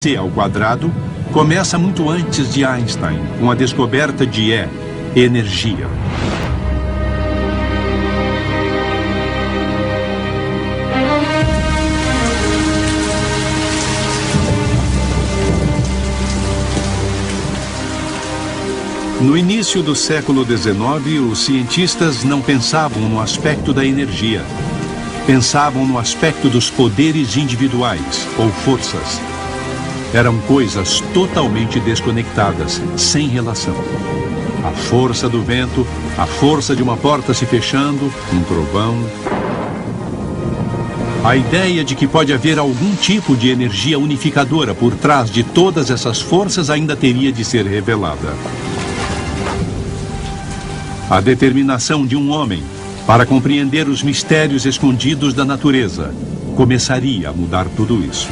C ao quadrado começa muito antes de Einstein, com a descoberta de E, energia. No início do século XIX, os cientistas não pensavam no aspecto da energia. Pensavam no aspecto dos poderes individuais, ou forças. Eram coisas totalmente desconectadas, sem relação. A força do vento, a força de uma porta se fechando, um trovão. A ideia de que pode haver algum tipo de energia unificadora por trás de todas essas forças ainda teria de ser revelada. A determinação de um homem para compreender os mistérios escondidos da natureza começaria a mudar tudo isso.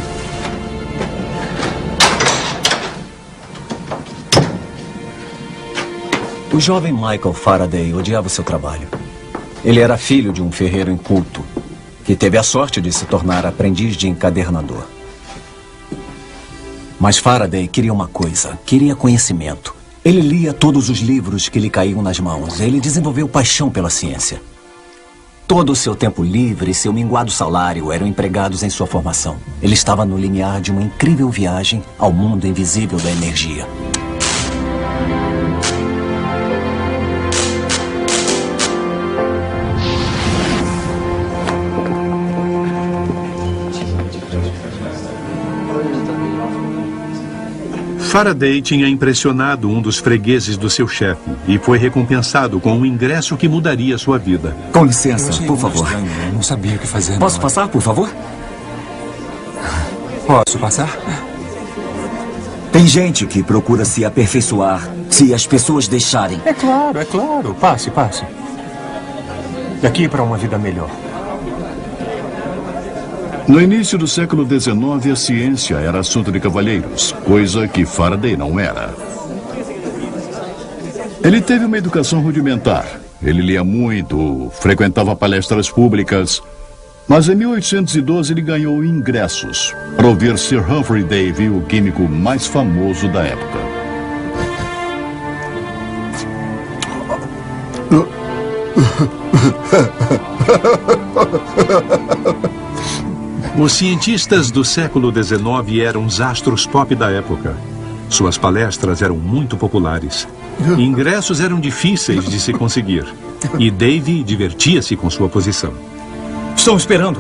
O jovem Michael Faraday odiava o seu trabalho. Ele era filho de um ferreiro inculto, que teve a sorte de se tornar aprendiz de encadernador. Mas Faraday queria uma coisa, queria conhecimento. Ele lia todos os livros que lhe caíam nas mãos. Ele desenvolveu paixão pela ciência. Todo o seu tempo livre e seu minguado salário eram empregados em sua formação. Ele estava no limiar de uma incrível viagem ao mundo invisível da energia. Faraday tinha impressionado um dos fregueses do seu chefe e foi recompensado com um ingresso que mudaria sua vida. Com licença, por favor. Estranho, eu não sabia o que fazer. Posso passar, por favor? Posso passar? Tem gente que procura se aperfeiçoar se as pessoas deixarem. É claro, é claro. Passe, passe. Daqui para uma vida melhor. No início do século XIX, a ciência era assunto de cavalheiros, coisa que Faraday não era. Ele teve uma educação rudimentar. Ele lia muito, frequentava palestras públicas. Mas em 1812 ele ganhou ingressos para ouvir Sir Humphry Davy, o químico mais famoso da época. Os cientistas do século XIX eram os astros pop da época. Suas palestras eram muito populares. Ingressos eram difíceis de se conseguir. E Davy divertia-se com sua posição. Estão esperando.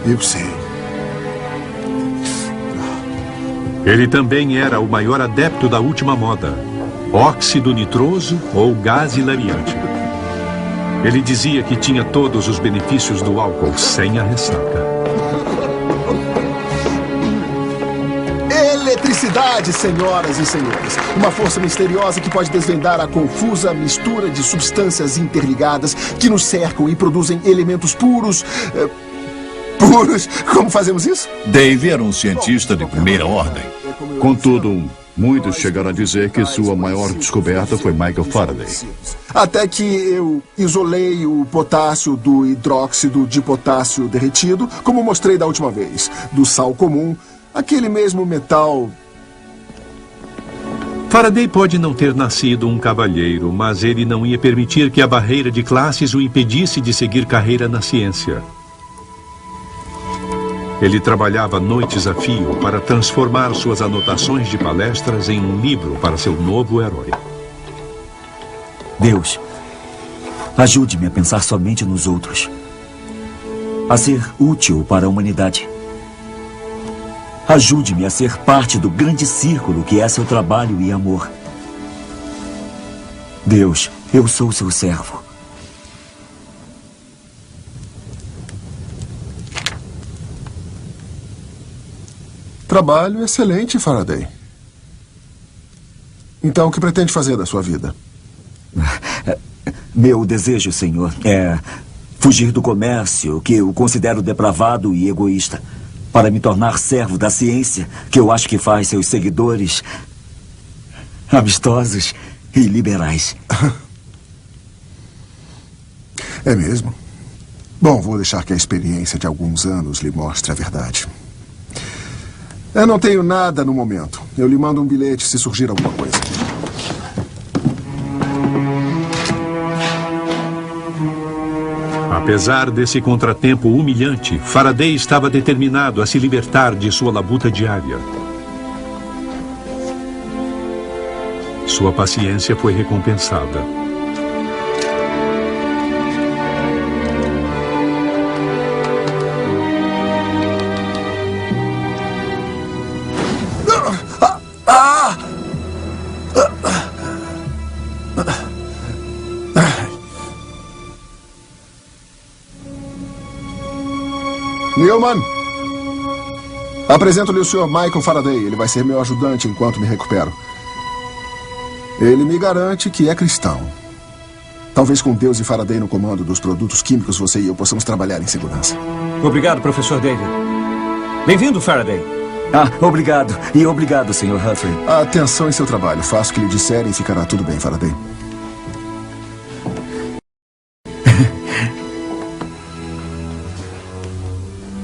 Eu sei. Ele também era o maior adepto da última moda, óxido nitroso ou gás hilariante. Ele dizia que tinha todos os benefícios do álcool sem a ressaca. Eletricidade, senhoras e senhores. Uma força misteriosa que pode desvendar a confusa mistura de substâncias interligadas que nos cercam e produzem elementos puros. Puros? Como fazemos isso? Davy era um cientista de primeira ordem. Contudo, muitos chegaram a dizer que sua maior descoberta foi Michael Faraday. Até que eu isolei o potássio do hidróxido de potássio derretido, como mostrei da última vez, do sal comum. Aquele mesmo metal. Faraday pode não ter nascido um cavalheiro, mas ele não ia permitir que a barreira de classes o impedisse de seguir carreira na ciência. Ele trabalhava noites a fio para transformar suas anotações de palestras em um livro para seu novo herói. Deus, ajude-me a pensar somente nos outros. A ser útil para a humanidade. Ajude-me a ser parte do grande círculo que é seu trabalho e amor. Deus, eu sou seu servo. Trabalho excelente, Faraday. Então, o que pretende fazer da sua vida? Meu desejo, senhor, é fugir do comércio, que eu considero depravado e egoísta, para me tornar servo da ciência, que eu acho que faz seus seguidores amistosos e liberais. É mesmo? Bom, vou deixar que a experiência de alguns anos lhe mostre a verdade. Eu não tenho nada no momento. Eu lhe mando um bilhete se surgir alguma coisa. Apesar desse contratempo humilhante, Faraday estava determinado a se libertar de sua labuta diária. Sua paciência foi recompensada. Newman, apresento-lhe o Sr. Michael Faraday. Ele vai ser meu ajudante enquanto me recupero. Ele me garante que é cristão. Talvez com Deus e Faraday no comando dos produtos químicos, você e eu possamos trabalhar em segurança. Obrigado, professor David. Bem-vindo, Faraday. Obrigado. E obrigado, Sr. Humphrey. Atenção em seu trabalho. Faça o que lhe disserem e ficará tudo bem, Faraday.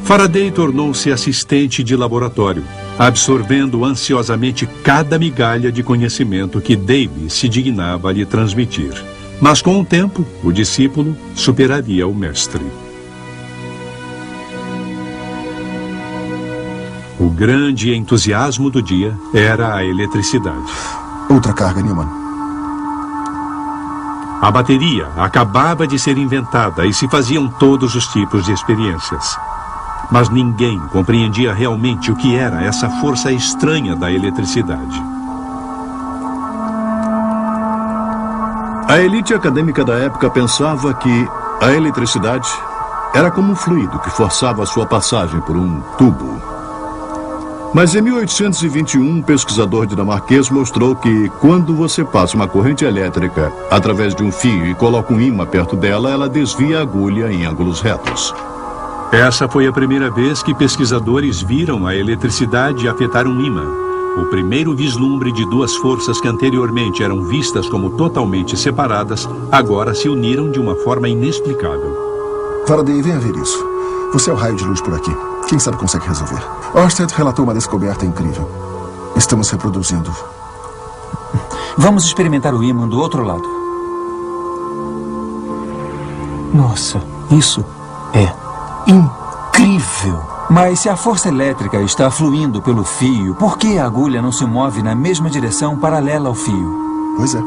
Faraday tornou-se assistente de laboratório, absorvendo ansiosamente cada migalha de conhecimento que Davy se dignava a lhe transmitir. Mas com o tempo, o discípulo superaria o mestre. O grande entusiasmo do dia era a eletricidade. Outra carga, Newman. A bateria acabava de ser inventada e se faziam todos os tipos de experiências. Mas ninguém compreendia realmente o que era essa força estranha da eletricidade. A elite acadêmica da época pensava que a eletricidade era como um fluido que forçava a sua passagem por um tubo. Mas em 1821, um pesquisador dinamarquês mostrou que quando você passa uma corrente elétrica através de um fio e coloca um ímã perto dela, ela desvia a agulha em ângulos retos. Essa foi a primeira vez que pesquisadores viram a eletricidade afetar um ímã. O primeiro vislumbre de duas forças que anteriormente eram vistas como totalmente separadas, agora se uniram de uma forma inexplicável. Faraday, venha ver isso. Você é o raio de luz por aqui. Quem sabe consegue resolver. Orsted relatou uma descoberta incrível. Estamos reproduzindo. Vamos experimentar o ímã do outro lado. Nossa, isso é incrível! Mas se a força elétrica está fluindo pelo fio, por que a agulha não se move na mesma direção paralela ao fio? Pois é.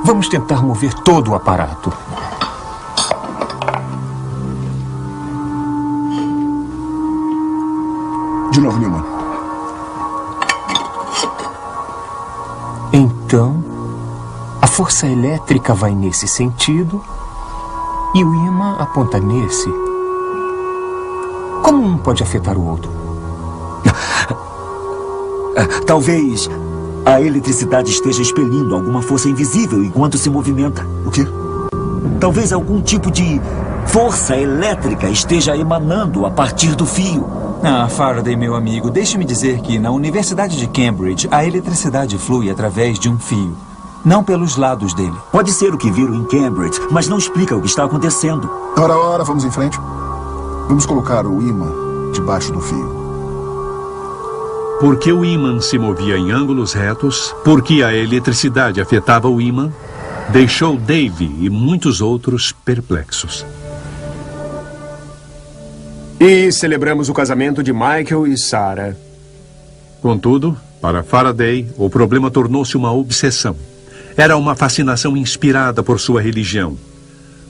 Vamos tentar mover todo o aparato. De novo, Newman. Então, a força elétrica vai nesse sentido e o ímã aponta nesse. Como um pode afetar o outro? Talvez a eletricidade esteja expelindo alguma força invisível enquanto se movimenta. O quê? Talvez algum tipo de força elétrica esteja emanando a partir do fio. Faraday, meu amigo, deixe-me dizer que na Universidade de Cambridge, a eletricidade flui através de um fio, não pelos lados dele. Pode ser o que viram em Cambridge, mas não explica o que está acontecendo. Ora, vamos em frente. Vamos colocar o ímã debaixo do fio. Porque o ímã se movia em ângulos retos, porque a eletricidade afetava o ímã, deixou Davy e muitos outros perplexos. E celebramos o casamento de Michael e Sarah. Contudo, para Faraday, o problema tornou-se uma obsessão. Era uma fascinação inspirada por sua religião.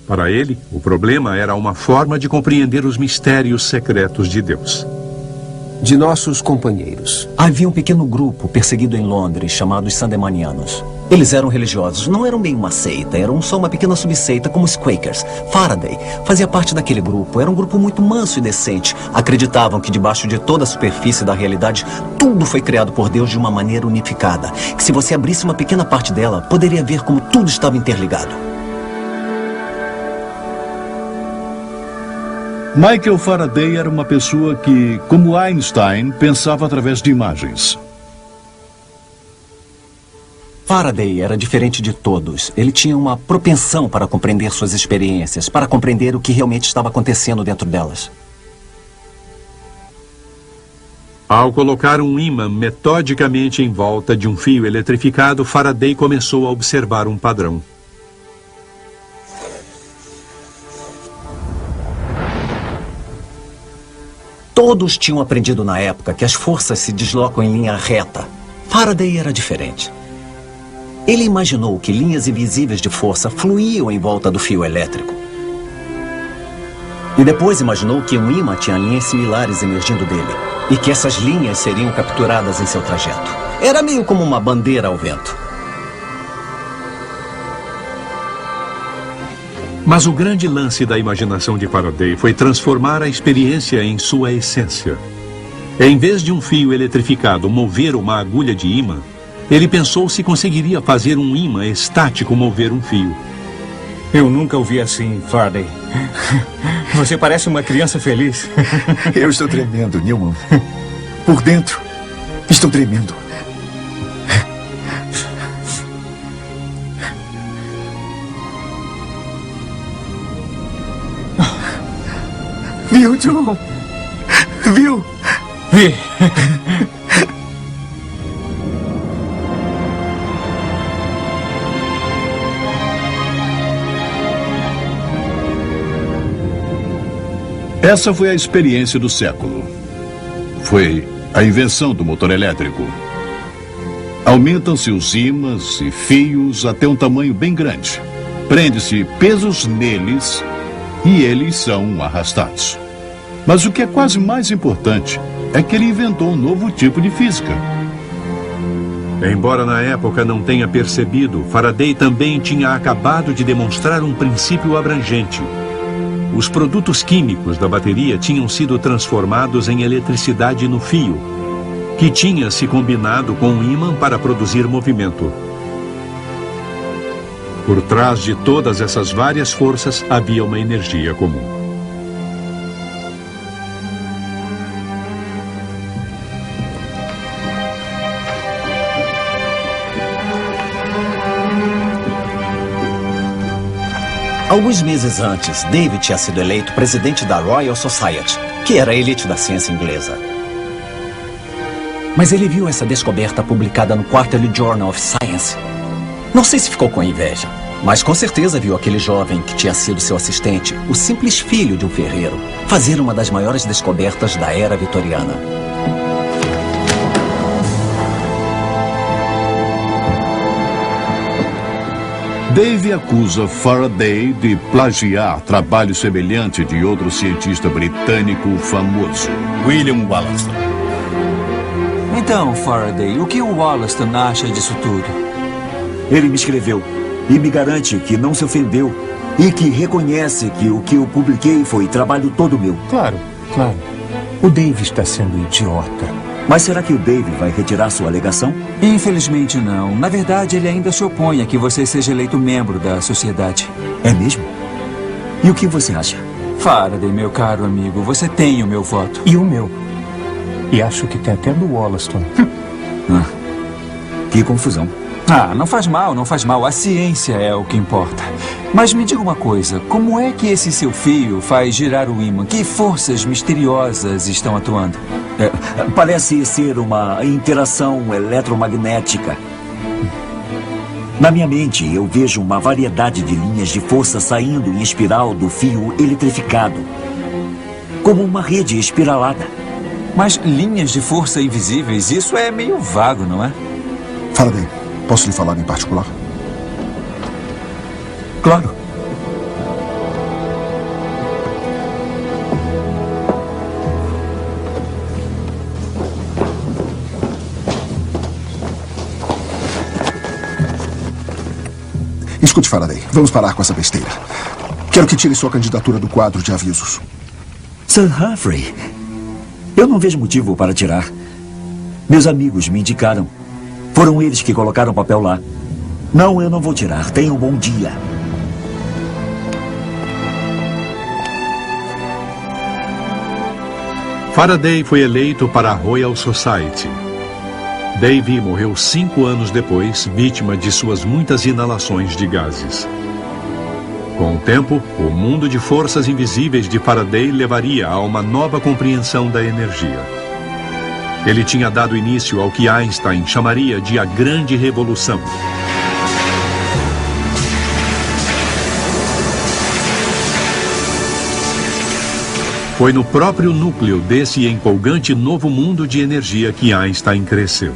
Para ele, o problema era uma forma de compreender os mistérios secretos de Deus. De nossos companheiros. Havia um pequeno grupo perseguido em Londres, chamado os Sandemanianos. Eles eram religiosos, não eram bem uma seita, eram só uma pequena subseita como os Quakers. Faraday fazia parte daquele grupo, era um grupo muito manso e decente. Acreditavam que debaixo de toda a superfície da realidade, tudo foi criado por Deus de uma maneira unificada. Que se você abrisse uma pequena parte dela, poderia ver como tudo estava interligado. Michael Faraday era uma pessoa que, como Einstein, pensava através de imagens. Faraday era diferente de todos. Ele tinha uma propensão para compreender suas experiências, para compreender o que realmente estava acontecendo dentro delas. Ao colocar um ímã metodicamente em volta de um fio eletrificado, Faraday começou a observar um padrão. Todos tinham aprendido na época que as forças se deslocam em linha reta. Faraday era diferente. Ele imaginou que linhas invisíveis de força fluíam em volta do fio elétrico. E depois imaginou que um ímã tinha linhas similares emergindo dele, e que essas linhas seriam capturadas em seu trajeto. Era meio como uma bandeira ao vento. Mas o grande lance da imaginação de Faraday foi transformar a experiência em sua essência. Em vez de um fio eletrificado mover uma agulha de ímã, ele pensou se conseguiria fazer um ímã estático mover um fio. Eu nunca ouvi assim, Faraday. Você parece uma criança feliz. Eu estou tremendo, Newman. Por dentro, estou tremendo. Viu, John? Viu? Vi. Essa foi a experiência do século. Foi a invenção do motor elétrico. Aumentam-se os ímãs e fios até um tamanho bem grande. Prende-se pesos neles e eles são arrastados. Mas o que é quase mais importante é que ele inventou um novo tipo de física. Embora na época não tenha percebido, Faraday também tinha acabado de demonstrar um princípio abrangente. Os produtos químicos da bateria tinham sido transformados em eletricidade no fio, que tinha se combinado com um ímã para produzir movimento. Por trás de todas essas várias forças havia uma energia comum. Alguns meses antes, David tinha sido eleito presidente da Royal Society, que era a elite da ciência inglesa. Mas ele viu essa descoberta publicada no Quarterly Journal of Science. Não sei se ficou com inveja, mas com certeza viu aquele jovem que tinha sido seu assistente, o simples filho de um ferreiro, fazer uma das maiores descobertas da era vitoriana. Dave acusa Faraday de plagiar trabalho semelhante de outro cientista britânico famoso, William Wollaston. Então, Faraday, o que o Wollaston acha disso tudo? Ele me escreveu e me garante que não se ofendeu e que reconhece que o que eu publiquei foi trabalho todo meu. Claro, claro. O Dave está sendo idiota. Mas será que o Dave vai retirar sua alegação? Infelizmente não. Na verdade, ele ainda se opõe a que você seja eleito membro da sociedade. É mesmo? E o que você acha? Faraday, meu caro amigo, você tem o meu voto. E o meu. E acho que tem até do Wollaston. Que confusão. Ah, não faz mal, não faz mal. A ciência é o que importa. Mas me diga uma coisa, como é que esse seu fio faz girar o ímã? Que forças misteriosas estão atuando? Parece ser uma interação eletromagnética. Na minha mente, eu vejo uma variedade de linhas de força saindo em espiral do fio eletrificado, como uma rede espiralada. Mas linhas de força invisíveis, isso é meio vago, não é? Faraday, posso lhe falar em particular? Claro. Escute, Faraday, vamos parar com essa besteira. Quero que tire sua candidatura do quadro de avisos. Sir Humphrey, eu não vejo motivo para tirar. Meus amigos me indicaram. Foram eles que colocaram o papel lá. Não, eu não vou tirar. Tenha um bom dia. Faraday foi eleito para a Royal Society. Dave morreu 5 anos depois, vítima de suas muitas inalações de gases. Com o tempo, o mundo de forças invisíveis de Faraday levaria a uma nova compreensão da energia. Ele tinha dado início ao que Einstein chamaria de a Grande Revolução. Foi no próprio núcleo desse empolgante novo mundo de energia que Einstein cresceu.